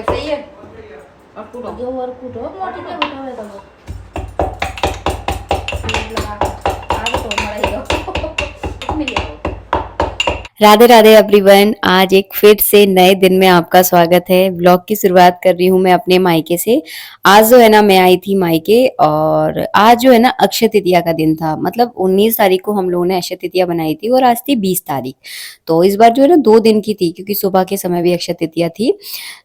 सही है। और कूटो जो और कूटो मोटी के कूटो है तो लगा आगे तो मरेगा मिल जाओ। राधे राधे एवरीवन। आज एक फिर से नए दिन में आपका स्वागत है। ब्लॉग की शुरुआत कर रही हूँ मैं अपने मायके से। आज जो है ना मैं आई थी मायके, और आज जो है ना अक्षय तृतीया का दिन था। मतलब 19 तारीख को हम लोगों ने अक्षय तृतीया बनाई थी और आज थी 20 तारीख। तो इस बार जो है ना 2 दिन की थी, क्योंकि सुबह के समय भी अक्षय तृतीया थी।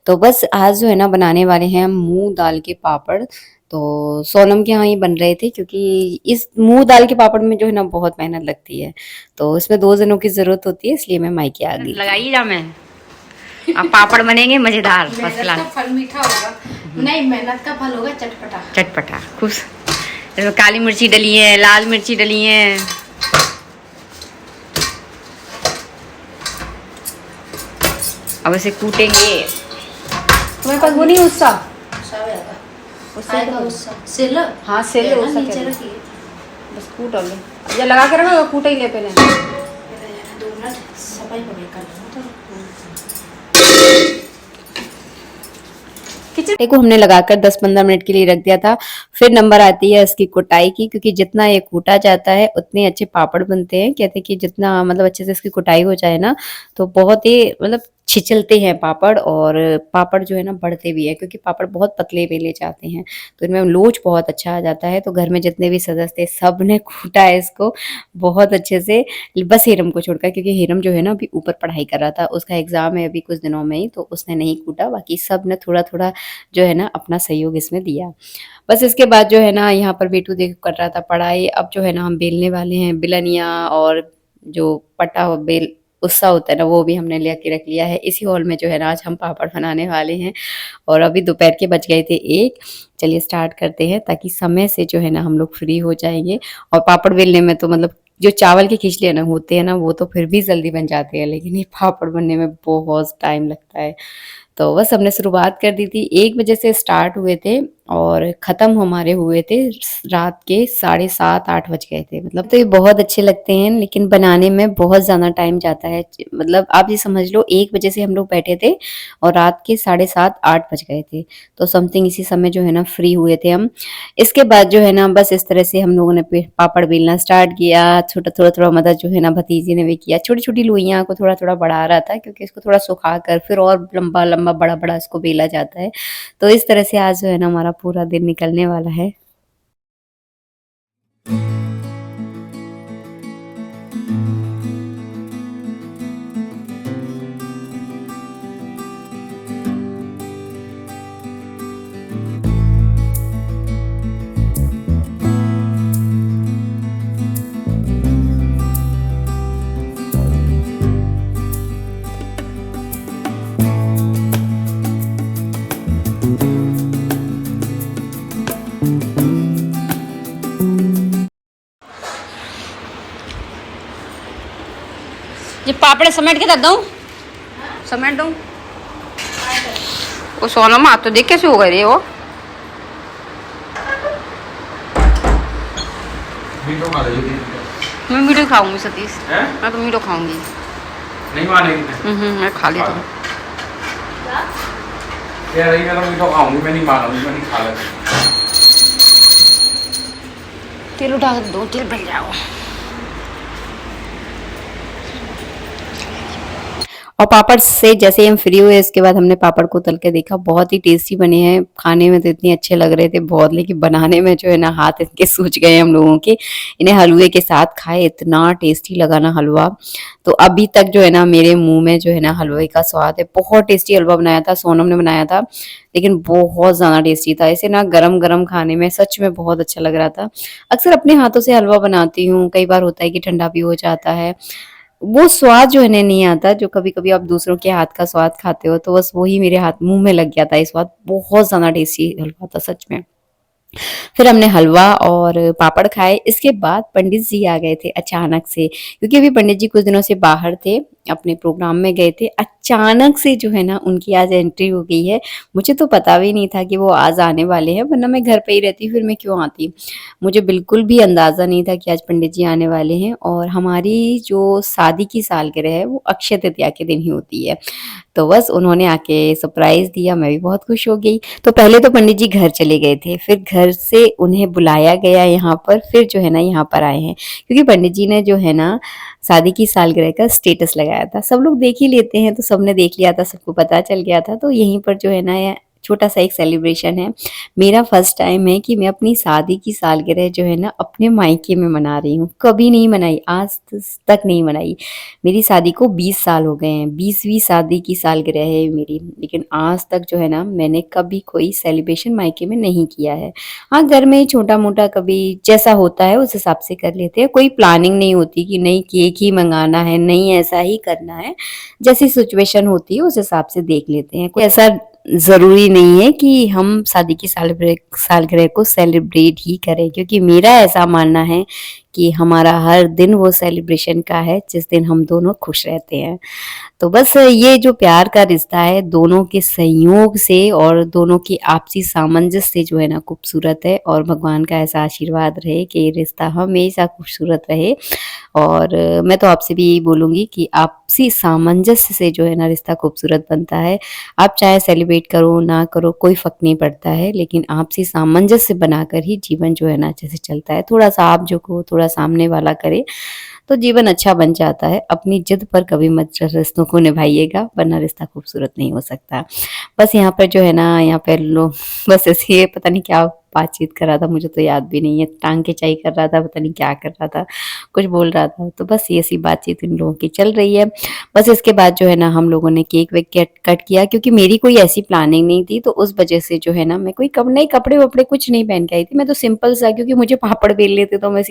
तो बस आज जो है ना बनाने वाले हैं हम मूंग दाल के पापड़। तो सोनम के यहाँ ही बन रहे थे, क्योंकि इस मूंग दाल के पापड़ में जो है ना बहुत मेहनत लगती है, तो इसमें 2 जनों की जरूरत होती है, इसलिए मैं मायके आ गई। लगाइए जा मैं। अब पापड़ बनेंगे मजेदार फर्स्ट मेहनत क्लास। का फल मीठा होगा। नहीं, मेहनत का फल होगा चटपटा चटपटा खुश। इसमें काली मिर्ची डली है, लाल मिर्ची डली है। अब इसे कूटेंगे। तुम्हारे पास वो नहीं उससा? सब आएगा उससे आएगा तो- उससे सिल। हाँ सिल है ना, उससे नीचे कर लो। रखिए। बस कूट लो। ये लगा के रखो, कूट ही ले पहले। 2 मिनट सफाई कर लो खिचड़ी को हमने लगाकर 10-15 मिनट के लिए रख दिया था। फिर नंबर आती है इसकी कुटाई की, क्योंकि जितना ये कूटा जाता है उतने अच्छे पापड़ बनते हैं। कहते हैं कि जितना मतलब अच्छे से इसकी कुटाई हो जाए ना, तो बहुत ही मतलब छिचलते हैं पापड़, और पापड़ जो है ना बढ़ते भी है, क्योंकि पापड़ बहुत पतले बेले जाते हैं, तो इनमें लोच बहुत अच्छा आ जाता है। तो घर में जितने भी सदस्य थे सब ने कूटा है इसको बहुत अच्छे से, बस हिरम को छोड़कर, क्योंकि हिरम जो है ना अभी ऊपर पढ़ाई कर रहा था, उसका एग्जाम है अभी कुछ दिनों में ही, तो उसने नहीं कूटा। बाकी सब ने थोड़ा थोड़ा जो है ना अपना सहयोग इसमें दिया। बस इसके बाद जो है ना यहाँ पर बेटू देख कर रहा था पढ़ाई। अब जो है ना हम बेलने वाले हैं बिलनिया, और जो पटा हुआ बेल उससा होता है ना, वो भी हमने लेके रख लिया है। इसी हॉल में जो है ना आज हम पापड़ बनाने वाले हैं। और अभी दोपहर के बज गए थे 1। चलिए स्टार्ट करते हैं, ताकि समय से जो है ना हम लोग फ्री हो जाएंगे। और पापड़ बेलने में तो मतलब जो चावल के खिचड़ी ना होते हैं ना, वो तो फिर भी जल्दी बन जाते हैं, लेकिन ये पापड़ बनने में बहुत टाइम लगता है। तो बस हमने शुरुआत कर दी थी 1 बजे से स्टार्ट हुए थे, और ख़त्म हमारे हुए थे रात के 7:30-8 बज गए थे। मतलब तो ये बहुत अच्छे लगते हैं, लेकिन बनाने में बहुत ज़्यादा टाइम जाता है। मतलब आप ये समझ लो 1 बजे से हम लोग बैठे थे और रात के 7:30-8 बज गए थे। तो समथिंग इसी समय जो है ना फ्री हुए थे हम। इसके बाद जो है ना बस इस तरह से हम लोगों ने पापड़ बेलना स्टार्ट किया। छोटा थोड़ा-थोड़ा मदद जो है ना भतीजी ने भी किया। छोटी-छोटी लोइयाँ को थोड़ा-थोड़ा बढ़ा रहा था, क्योंकि इसको थोड़ा सुखा कर फिर और लंबा-लंबा बड़ा-बड़ा इसको बेला जाता है। तो इस तरह से आज जो है ना हमारा पूरा दिन निकलने वाला है। ये पापड़े समेट के रख दूं? समेट दूं? वो सोनम आप तो देख कैसे हो गए वो। मैं मीठो खाऊंगी सतीश। मैं तो मीठो खाऊंगी। नहीं मानेगी मैं खा लेती हूँ। कह रही मैं तो मीठो खाऊंगी, मैं नहीं मानूंगी, मैं नहीं खा लेती। तेल उठा दो, तेल बन जाओ। और पापड़ से जैसे ही हम फ्री हुए, इसके बाद हमने पापड़ को तल के देखा। बहुत ही टेस्टी बने हैं। खाने में तो इतने अच्छे लग रहे थे बहुत, लेकिन बनाने में जो है ना हाथ इनके सूज गए हम लोगों के। इन्हें हलवे के साथ खाए, इतना टेस्टी लगा ना हलवा। तो अभी तक जो है ना मेरे मुंह में जो है ना हलवे का स्वाद है। बहुत टेस्टी हलवा बनाया था, सोनम ने बनाया था, लेकिन बहुत ज्यादा टेस्टी था। इसे ना गरम गरम खाने में सच में बहुत अच्छा लग रहा था। अक्सर अपने हाथों से हलवा बनाती हूँ, कई बार होता है कि ठंडा भी हो जाता है, वो स्वाद जो है ना नहीं आता जो कभी कभी आप दूसरों के हाथ का स्वाद खाते हो। तो बस वही मेरे हाथ मुंह में लग गया था ये स्वाद। बहुत ज्यादा टेस्टी हलवा था सच में। फिर हमने हलवा और पापड़ खाए। इसके बाद पंडित जी आ गए थे अचानक से, क्योंकि अभी पंडित जी कुछ दिनों से बाहर थे अपने प्रोग्राम में गए थे। अचानक से जो है ना उनकी आज एंट्री हो गई है। मुझे तो पता भी नहीं था कि वो आज आने वाले हैं, वरना मैं घर पे ही रहती, फिर मैं क्यों आती। मुझे बिल्कुल भी अंदाज़ा नहीं था कि आज पंडित जी आने वाले हैं। और हमारी जो शादी की सालगिरह है वो अक्षय तृतीया के दिन ही होती है। तो बस उन्होंने आके सरप्राइज़ दिया, मैं भी बहुत खुश हो गई। तो पहले तो पंडित जी घर चले गए थे, फिर घर से उन्हें बुलाया गया यहाँ पर, फिर जो है ना यहाँ पर आए हैं। क्योंकि पंडित जी ने जो है ना शादी की सालगिरह का स्टेटस लगाया था। सब लोग देख ही लेते हैं, तो सबने देख लिया था, सबको पता चल गया था। तो यहीं पर जो है ना ये छोटा सा एक सेलिब्रेशन है। मेरा फर्स्ट टाइम है कि मैं अपनी शादी की सालगिरह जो है ना अपने मायके में मना रही हूँ। कभी नहीं मनाई, आज तक नहीं मनाई। मेरी शादी को 20 साल हो गए हैं, 20वीं शादी की सालगिरह है मेरी, लेकिन आज तक जो है ना मैंने कभी कोई सेलिब्रेशन मायके में नहीं किया है। हाँ, घर में छोटा मोटा कभी जैसा होता है उस हिसाब से कर लेते हैं। कोई प्लानिंग नहीं होती कि नहीं केक ही मंगाना है, नहीं ऐसा ही करना है। जैसी सिचुएशन होती है उस हिसाब से देख लेते हैं। कोई ऐसा ज़रूरी नहीं है कि हम शादी की सालगिरह को सेलिब्रेट ही करें, क्योंकि मेरा ऐसा मानना है कि हमारा हर दिन वो सेलिब्रेशन का है जिस दिन हम दोनों खुश रहते हैं। तो बस ये जो प्यार का रिश्ता है दोनों के संयोग से और दोनों की आपसी सामंजस्य से जो है ना खूबसूरत है। और भगवान का ऐसा आशीर्वाद रहे कि ये रिश्ता हमेशा खूबसूरत रहे। और मैं तो आपसे भी यही बोलूँगी कि आपसी सामंजस्य से जो है ना रिश्ता खूबसूरत बनता है। आप चाहे सेलिब्रेट करो ना करो कोई फ़र्क नहीं पड़ता है, लेकिन आपसी सामंजस्य बनाकर ही जीवन जो है ना अच्छे से चलता है। थोड़ा-सा आप झुको, थोड़ा सामने वाला करे, तो जीवन अच्छा बन जाता है। अपनी जिद पर कभी मत रिश्तों को निभाइएगा, वरना रिश्ता खूबसूरत नहीं हो सकता। बस यहाँ पर जो है ना, यहाँ पे लोग बस ऐसे ही पता नहीं क्या बातचीत कर रहा था, मुझे तो याद भी नहीं है। टांग खिंचाई कर रहा था, पता नहीं क्या कर रहा था, कुछ बोल रहा था। तो बस ये सी बातचीत इन लोगों की चल रही है। बस इसके बाद जो है ना हम लोगों ने केक वेक कट किया, क्योंकि मेरी कोई ऐसी प्लानिंग नहीं थी। तो उस वजह से जो है ना मैं कोई नए कपड़े वपड़े कुछ नहीं पहन के आई थी। मैं तो सिंपल सा, क्योंकि मुझे पापड़ बेलने थे, तो मैं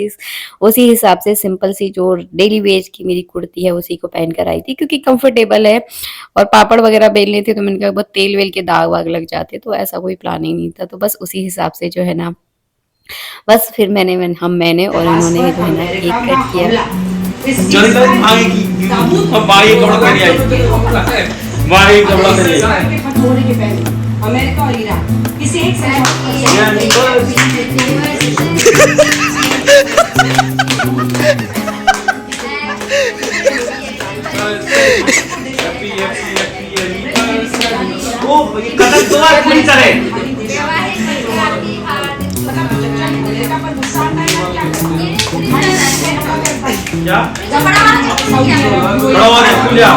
उसी हिसाब से सिंपल सी जो डेली वेज की मेरी कुर्ती है उसी को पहन कर आई थी, क्योंकि कंफर्टेबल है। और पापड़ वगैरह बेलने थे तो मैंने कहा बहुत तेल वेल के दाग वाग लग जाते, तो ऐसा कोई प्लानिंग नहीं था। तो बस उसी हिसाब से जो है ना बस फिर मैंने और इन्होंने जो है ना केक कट किया। जल्दी से आएगी अब बाई कपड़ा पहन आई बाई कपड़ा पहन आई अमेरिका और ईरान किसी एक ओ ये कदम तो बार पूरी तरह क्या बड़ा वाला खुलिया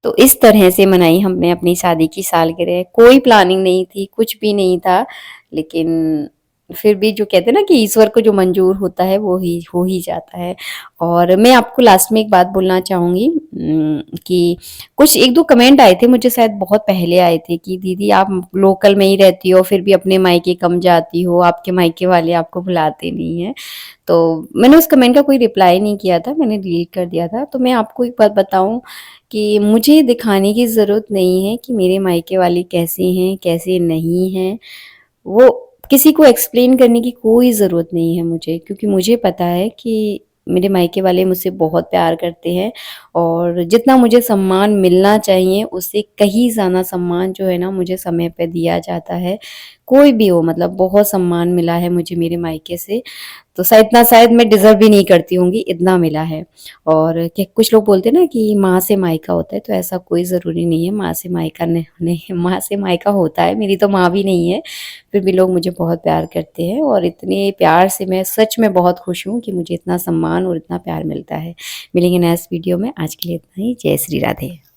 तो इस तरह से मनाई हमने अपनी शादी की सालगिरह। कोई प्लानिंग नहीं थी, कुछ भी नहीं था, लेकिन फिर भी जो कहते हैं ना कि ईश्वर को जो मंजूर होता है वो ही हो ही जाता है। और मैं आपको लास्ट में एक बात बोलना चाहूँगी कि कुछ 1-2 कमेंट आए थे मुझे, शायद बहुत पहले आए थे, कि दीदी आप लोकल में ही रहती हो फिर भी अपने मायके कम जाती हो, आपके मायके वाले आपको बुलाते नहीं हैं। तो मैंने उस कमेंट का कोई रिप्लाई नहीं किया था, मैंने डिलीट कर दिया था। तो मैं आपको एक बात बताऊँ कि मुझे दिखाने की ज़रूरत नहीं है कि मेरे मायके वाले कैसे हैं, कैसे नहीं हैं। वो किसी को एक्सप्लेन करने की कोई ज़रूरत नहीं है मुझे, क्योंकि मुझे पता है कि मेरे मायके वाले मुझसे बहुत प्यार करते हैं और जितना मुझे सम्मान मिलना चाहिए उससे कहीं ज़्यादा सम्मान जो है ना मुझे समय पे दिया जाता है। कोई भी हो, मतलब बहुत सम्मान मिला है मुझे मेरे मायके से, तो शायद मैं डिज़र्व भी नहीं करती होंगी, इतना मिला है। और कि कुछ लोग बोलते हैं ना कि माँ से मायका होता है, तो ऐसा कोई ज़रूरी नहीं है। माँ से मायका नहीं, माँ से मायका होता है, मेरी तो माँ भी नहीं है, फिर भी लोग मुझे बहुत प्यार करते हैं और इतने प्यार से मैं सच में बहुत खुश हूँ कि मुझे इतना सम्मान और इतना प्यार मिलता है। मिलेंगे नेक्स्ट वीडियो में, आज के लिए इतना ही। जय श्री राधे।